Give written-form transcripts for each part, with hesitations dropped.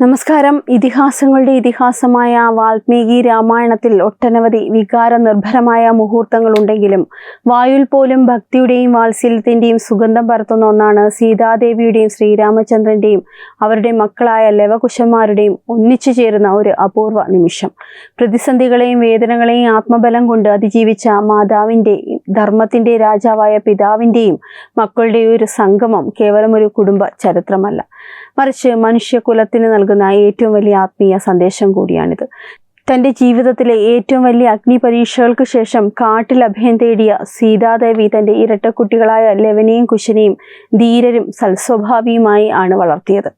നമസ്കാരം. ഇതിഹാസങ്ങളുടെ ഇതിഹാസമായ വാൽമീകി രാമായണത്തിൽ ഒട്ടനവധി വികാര നിർഭരമായ മുഹൂർത്തങ്ങളുണ്ടെങ്കിലും വായുവിൽ പോലും ഭക്തിയുടെയും വാത്സല്യത്തിൻ്റെയും സുഗന്ധം പരത്തുന്ന ഒന്നാണ് സീതാദേവിയുടെയും ശ്രീരാമചന്ദ്രൻ്റെയും അവരുടെ മക്കളായ ലവകുശന്മാരുടെയും ഒന്നിച്ചു ചേരുന്ന ഒരു അപൂർവ നിമിഷം. പ്രതിസന്ധികളെയും വേദനകളെയും ആത്മബലം കൊണ്ട് അതിജീവിച്ച മാതാവിൻ്റെയും ധർമ്മത്തിൻ്റെ രാജാവായ പിതാവിൻ്റെയും മക്കളുടെ ഒരു സംഗമം കേവലം ഒരു കുടുംബ ചരിത്രമല്ല, മറിച്ച് മനുഷ്യകുലത്തിന് നൽകുന്ന ഏറ്റവും വലിയ ആത്മീയ സന്ദേശം കൂടിയാണിത്. തൻ്റെ ജീവിതത്തിലെ ഏറ്റവും വലിയ അഗ്നി പരീക്ഷകൾക്ക് ശേഷം കാട്ടിൽ അഭയം തേടിയ സീതാദേവി തൻ്റെ ഇരട്ടക്കുട്ടികളായ ലവനെയും കുശനെയും ധീരരും സൽസ്വഭാവിയുമായി ആണ് വളർത്തിയത്.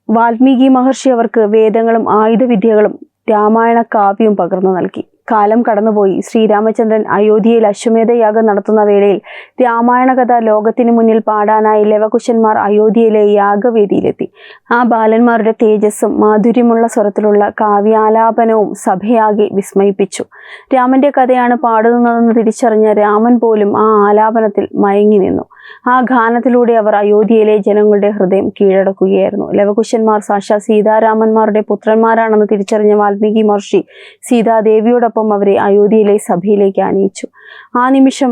വാൽമീകി മഹർഷി അവർക്ക് വേദങ്ങളും ആയുധവിദ്യകളും രാമായണ കാവ്യവും പകർന്നു നൽകി. കാലം കടന്നുപോയി. ശ്രീരാമചന്ദ്രൻ അയോധ്യയിൽ അശ്വമേധയാഗം നടത്തുന്ന വേളയിൽ രാമായണ കഥ ലോകത്തിന് മുന്നിൽ പാടാനായി ലവകുശന്മാർ അയോധ്യയിലെ യാഗവേദിയിലെത്തി. ആ ബാലന്മാരുടെ തേജസ്സും മാധുര്യമുള്ള സ്വരത്തിലുള്ള കാവ്യാലാപനവും സഭയാകെ വിസ്മയിപ്പിച്ചു. രാമന്റെ കഥയാണ് പാടുന്നതെന്ന് തിരിച്ചറിഞ്ഞ രാമൻ പോലും ആ ആലാപനത്തിൽ മയങ്ങി നിന്നു. ആ ഗാനത്തിലൂടെ അവർ അയോധ്യയിലെ ജനങ്ങളുടെ ഹൃദയം കീഴടക്കുകയായിരുന്നു. ലവകുശന്മാർ സാക്ഷാൽ സീതാരാമന്മാരുടെ പുത്രന്മാരാണെന്ന് തിരിച്ചറിഞ്ഞ വാൽമീകി മഹർഷി സീതാദേവിയോടൊപ്പം അവരെ അയോധ്യയിലെ സഭയിലേക്ക് ആനയിച്ചു. ആ നിമിഷം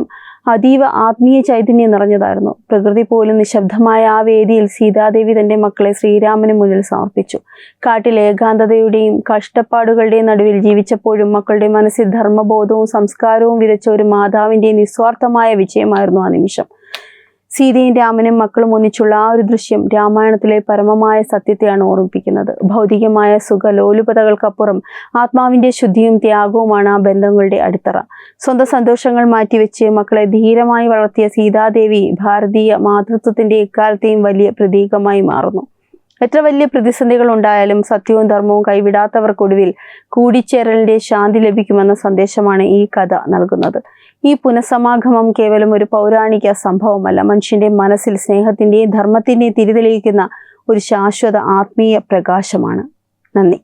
അതീവ ആത്മീയ ചൈതന്യം നിറഞ്ഞതായിരുന്നു. പ്രകൃതി പോലും നിശബ്ദമായ ആ വേദിയിൽ സീതാദേവി തന്റെ മക്കളെ ശ്രീരാമന് മുന്നിൽ സമർപ്പിച്ചു. കാട്ടിൽ ഏകാന്തതയുടെയും കഷ്ടപ്പാടുകളുടെയും നടുവിൽ ജീവിച്ചപ്പോഴും മക്കളുടെ മനസ്സിൽ ധർമ്മബോധവും സംസ്കാരവും വിതച്ച ഒരു മാതാവിന്റെ നിസ്വാർത്ഥമായ വിജയമായിരുന്നു ആ നിമിഷം. സീതയും രാമനും മക്കളും ഒന്നിച്ചുള്ള ആ ഒരു ദൃശ്യം രാമായണത്തിലെ പരമമായ സത്യത്തെയാണ് ഓർമ്മിപ്പിക്കുന്നത്. ഭൗതികമായ സുഖലോലുപതകൾക്കപ്പുറം ആത്മാവിന്റെ ശുദ്ധിയും ത്യാഗവുമാണ് ആ ബന്ധങ്ങളുടെ അടിത്തറ. സ്വന്തം സന്തോഷങ്ങൾ മാറ്റിവെച്ച് മക്കളെ ധീരമായി വളർത്തിയ സീതാദേവി ഭാരതീയ മാതൃത്വത്തിന്റെ എക്കാലത്തെയും വലിയ പ്രതീകമായി മാറുന്നു. എത്ര വലിയ പ്രതിസന്ധികൾ ഉണ്ടായാലും സത്യവും ധർമ്മവും കൈവിടാത്തവർക്കൊടുവിൽ കൂടിച്ചേരലിന്റെ ശാന്തി ലഭിക്കുമെന്ന സന്ദേശമാണ് ഈ കഥ നൽകുന്നത്. ഈ പുനഃസമാഗമം കേവലം ഒരു പൗരാണിക സംഭവമല്ല, മനുഷ്യന്റെ മനസ്സിൽ സ്നേഹത്തിന്റെയും ധർമ്മത്തിന്റെയും തിരിതെളിയിക്കുന്ന ഒരു ശാശ്വത ആത്മീയ പ്രകാശമാണ്. നന്ദി.